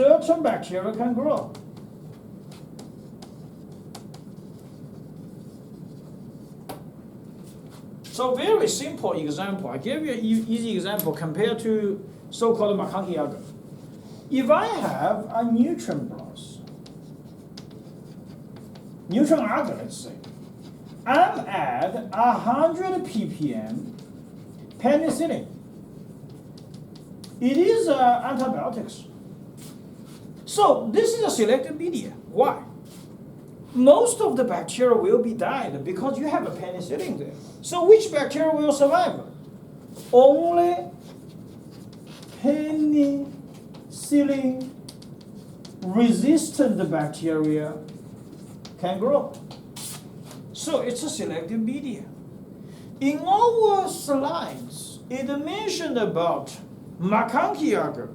certain bacteria can grow. So very simple example. I give you an easy example compared to so-called McConkey agar. If I have a neutron broth, neutron agar, let's say, I'm at 100 ppm penicillin. It is antibiotics. So this is a selective media. Why? Most of the bacteria will be died because you have a penicillin there. So which bacteria will survive? Only penicillin resistant bacteria can grow. So it's a selective media. In our slides, it mentioned about McConkey agar.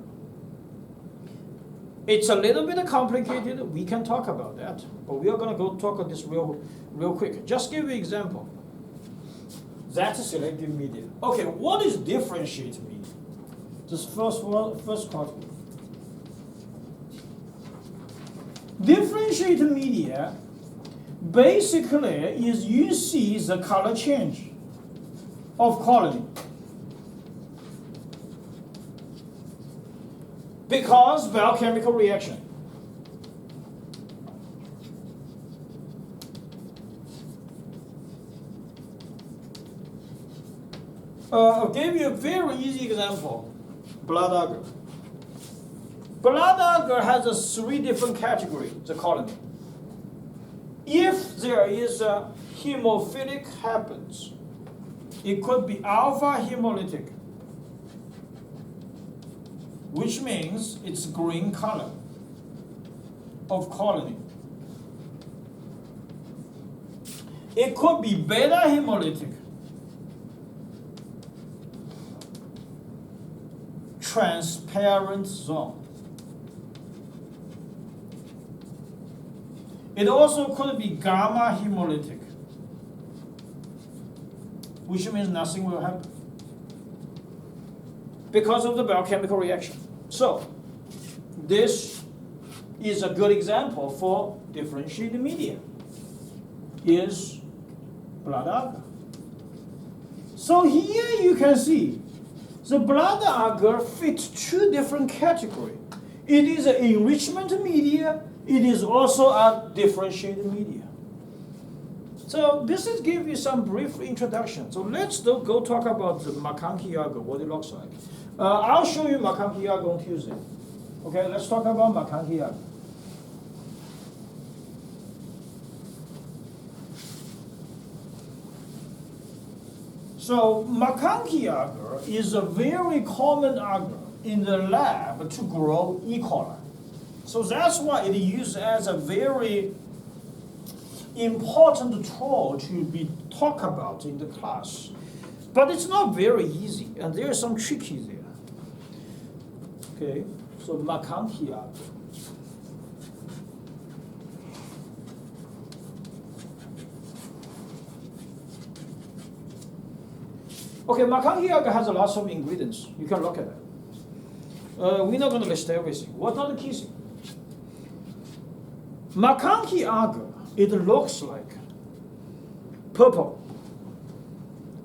It's a little bit complicated. We can talk about that, but we are going to go talk about this real quick. Just give you an example. That's a selective media. Okay, what is differentiate media? This first part. Differentiate media basically is you see the color change of colony. Because biochemical reaction. I'll give you a very easy example. Blood agar. Blood agar has a 3 different categories, the colony. If there is a hemophilic happens, it could be alpha hemolytic, which means it's green color of colony. It could be beta hemolytic, transparent zone. It also could be gamma hemolytic, which means nothing will happen because of the biochemical reaction. So, this is a good example for differentiated media, is blood agar. So here you can see the blood agar fits 2 different categories. It is an enrichment media, it is also a differentiated media. So this is give you some brief introduction. So let's go talk about the McConkey agar, what it looks like. I'll show you McConkey agar on Tuesday. Okay, let's talk about McConkey agar. So McConkey agar is a very common agar in the lab to grow E. coli. So that's why it is used as a very important tool to be talked about in the class. But it's not very easy, and there are some tricky there. Okay, so McConkey agar. Okay, McConkey agar has a lot of ingredients. You can look at it. We're not going to list everything. What are the key things? McConkey agar, it looks like purple,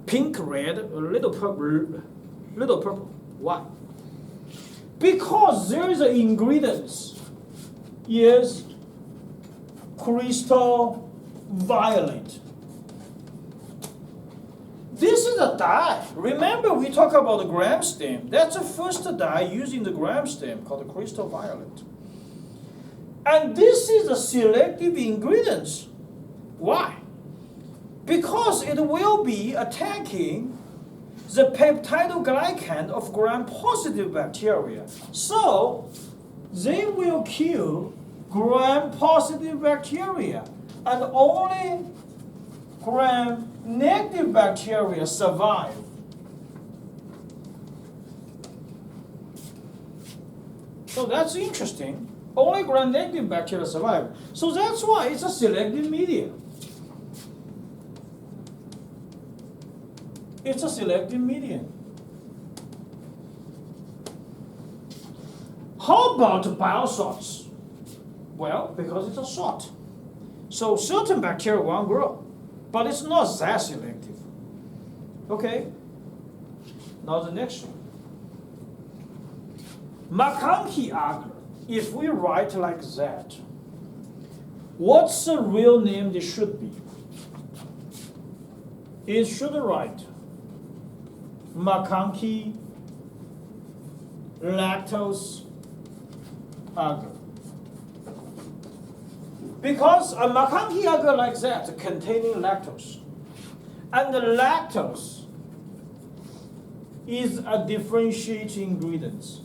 pink, red, a little purple. Why? Because there is an ingredients is crystal violet. This is a dye. Remember we talk about the gram stem. That's the first dye using the gram stem called the crystal violet. And this is a selective ingredients. Why? Because it will be attacking the peptidoglycan of gram-positive bacteria. So they will kill gram-positive bacteria, and only gram-negative bacteria survive. So that's interesting. Only gram-negative bacteria survive. So that's why it's a selective media. It's a selective medium. How about biosalts? Well, because it's a salt. So certain bacteria won't grow, but it's not that selective. Okay, now the next one. McConkey agar, if we write like that, what's the real name it should be? It should write McConkey lactose agar. Because a McConkey agar like that containing lactose, and the lactose is a differentiating ingredient.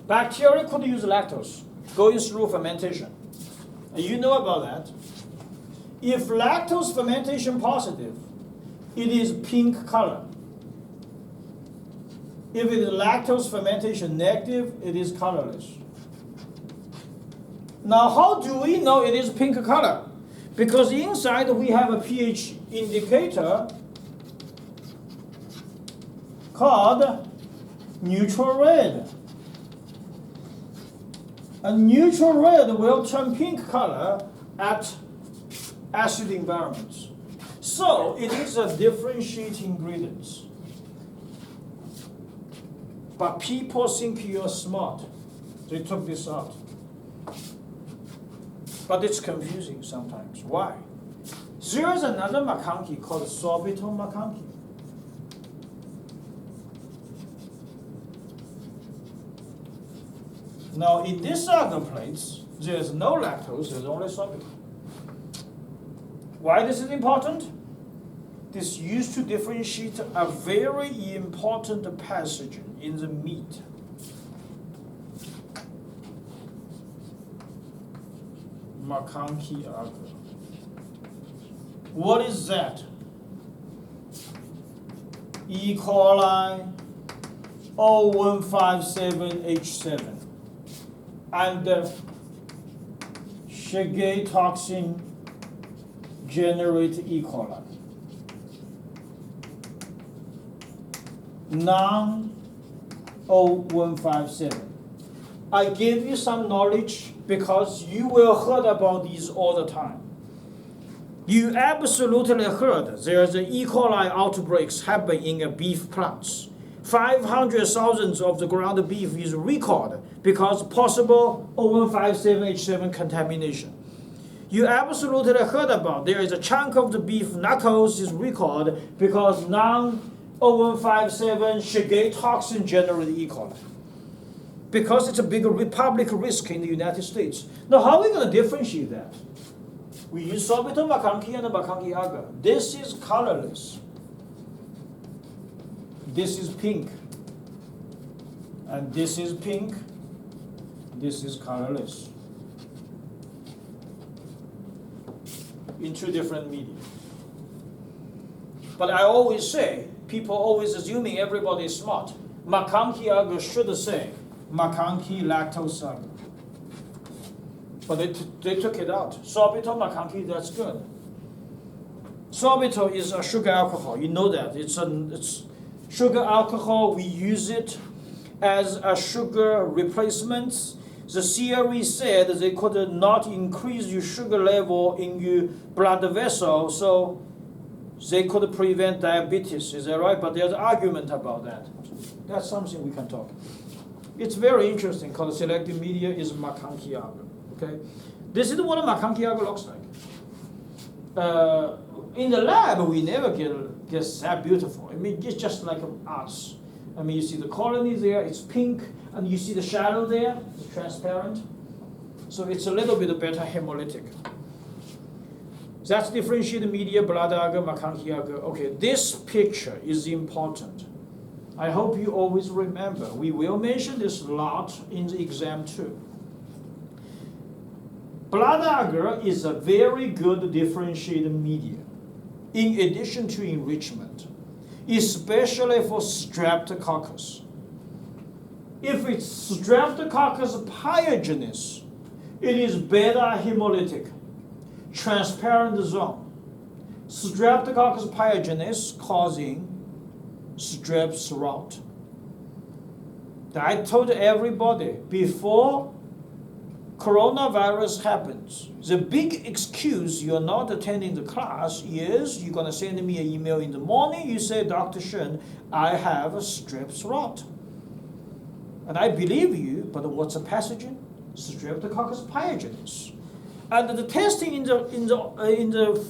Bacteria could use lactose going through fermentation. And you know about that. If lactose fermentation positive, it is pink color. If it is lactose fermentation negative, it is colorless. Now, how do we know it is pink color? Because inside we have a pH indicator called neutral red. A neutral red will turn pink color at acid environments. So it is a differentiating ingredient. But people think you're smart. They took this out. But it's confusing sometimes. Why? There is another McConkey called sorbitol McConkey. Now in this agar plates, there's no lactose, there's only sorbitol. Why this is important? This used to differentiate a very important pathogen in the meat. McConkey agar. What is that? E. coli 0157H7 and Shigei toxin generate E. coli. Non-0157. I give you some knowledge because you will heard about these all the time. You absolutely heard there's an E. coli outbreaks happen in a beef plants. 500,000 of the ground beef is recalled because possible 0157H7 contamination. You absolutely heard about there is a chunk of the beef knuckles is recalled because non-0157 Shigei toxin generate E. coli. Because it's a bigger public risk in the United States. Now, how are we going to differentiate that? We use sorbitol McConkey and McConkey agar. This is colorless. This is pink. And this is pink. This is colorless. In two different media. But I always say, people always assuming everybody is smart. McConkey agar should say McConkey lactose agar. But they took it out. Sorbitol McConkey, that's good. Sorbitol is a sugar alcohol. You know that. It's sugar alcohol. We use it as a sugar replacement. The theory said they could not increase your sugar level in your blood vessel, so they could prevent diabetes. Is that right? But there's argument about that. That's something we can talk. It's very interesting because selective media is McConkey agar. Okay, this is what a McConkey agar looks like. In the lab, we never get that beautiful. I mean, it's just like arts. I mean, you see the colony there, it's pink, and you see the shadow there, it's transparent. So it's a little bit better hemolytic. That's differentiated media, blood agar, McConkey agar. Okay, this picture is important. I hope you always remember. We will mention this a lot in the exam too. Blood agar is a very good differentiated media, in addition to enrichment, especially for streptococcus. If it's streptococcus pyogenes, it is beta hemolytic, transparent zone. Streptococcus pyogenes causing strep throat. I told everybody before coronavirus happens, the big excuse you're not attending the class is you're going to send me an email in the morning. You say, Dr. Shen, I have a strep throat. And I believe you, but what's the pathogen? Streptococcus pyogenes. And the testing in the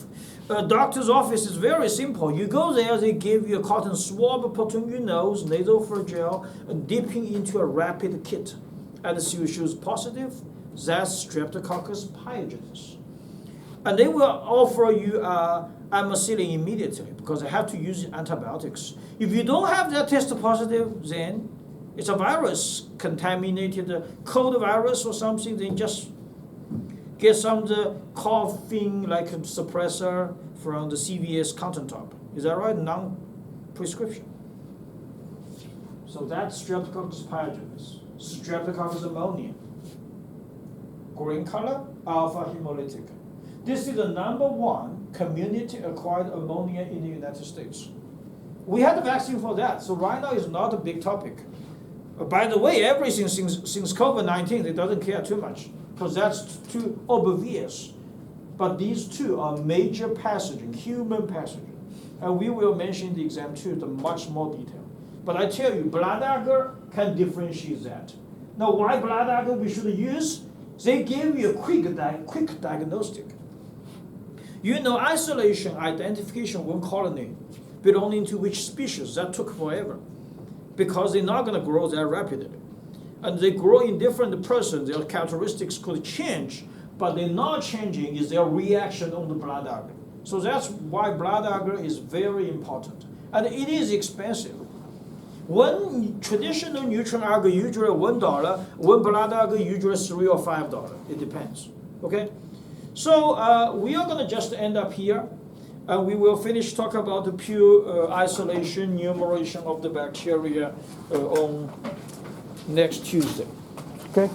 doctor's office is very simple. You go there, they give you a cotton swab, put on your nose, nasopharyngeal, and dipping into a rapid kit. And see if it shows positive, that's Streptococcus pyogenes. And they will offer you amoxicillin immediately because they have to use antibiotics. If you don't have that test positive, then it's a virus, contaminated cold virus or something, then just get some of the coughing like a suppressor from the CVS countertop. Is that right? Non-prescription. So that's Streptococcus pyogenes. Streptococcus pneumoniae. Green color, alpha hemolytic. This is the #1 community-acquired pneumonia in the United States. We had a vaccine for that, so right now it's not a big topic. By the way, everything since COVID-19, it doesn't care too much, because that's too obvious. But these two are major pathogens, human pathogens. And we will mention in the exam too, the much more detail. But I tell you, blood agar can differentiate that. Now, why blood agar we should use? They give you a quick diagnostic. You know, isolation, identification, one colony belonging to which species, that took forever. Because they're not going to grow that rapidly. And they grow in different persons, their characteristics could change, but they're not changing is their reaction on the blood agar. So that's why blood agar is very important. And it is expensive. One traditional neutron agar usually $1, one blood agar usually $3 or $5. It depends. Okay? So we are going to just end up here. And we will finish talk about the pure isolation, enumeration of the bacteria on next Tuesday. Okay?